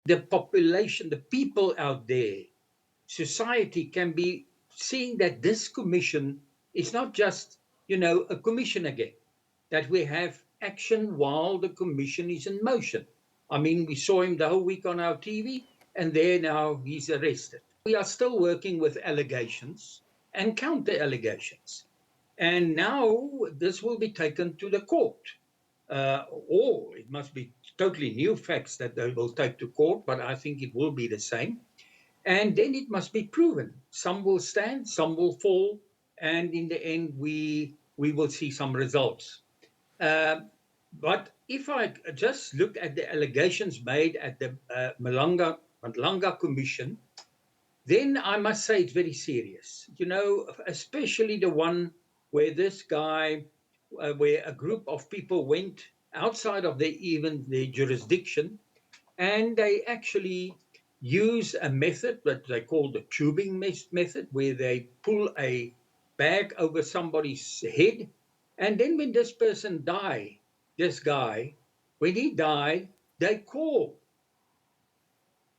the population, the people out there, society can be seeing that this commission is not just, a commission again, that we have action while the commission is in motion. I mean, we saw him the whole week on our TV, and there now he's arrested. We are still working with allegations and counter allegations. And now this will be taken to the court. Or it must be totally new facts that they will take to court, but I think it will be the same. And then it must be proven. Some will stand, some will fall, and in the end, we will see some results. But if I just look at the allegations made at the Malanga Commission, then I must say it's very serious. Especially the one where this guy, where a group of people went outside of their jurisdiction, and they actually use a method that they call the tubing method, where they pull a bag over somebody's head, and then when this person died, this guy, when he died, they call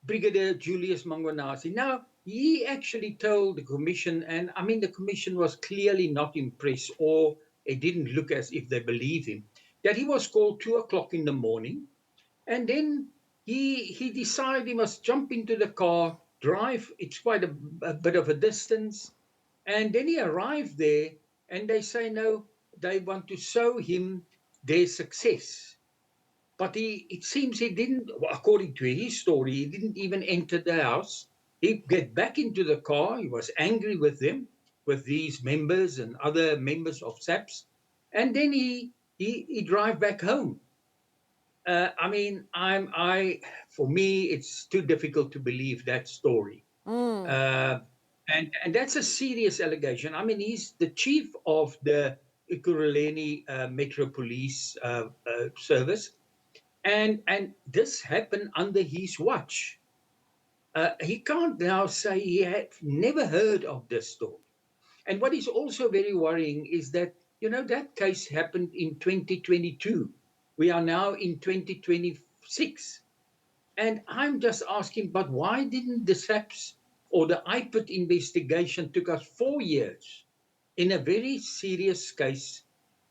Brigadier Julius Mangwanasi. Now, he actually told the commission, and I mean, the commission was clearly not impressed, or it didn't look as if they believe him, that he was called 2 o'clock in the morning, and then he decided he must jump into the car, drive. It's quite a bit of a distance, and then he arrived there, and they say no, they want to show him their success. But it seems he didn't, according to his story, he didn't even enter the house. He get back into the car. He was angry with them, with these members and other members of SAPS, and then he drive back home. I mean, for me, it's too difficult to believe that story. Uh, and that's a serious allegation. I mean, he's the chief of the Ekurhuleni Metro Police Service, and this happened under his watch. He can't now say he had never heard of this story. And what is also very worrying is that, that case happened in 2022. We are now in 2026. And I'm just asking, but why didn't the SAPS or the IPIT investigation took us 4 years in a very serious case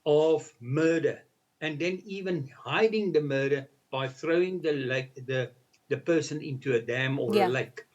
of murder, and then even hiding the murder by throwing the person into a dam or a Yeah. lake?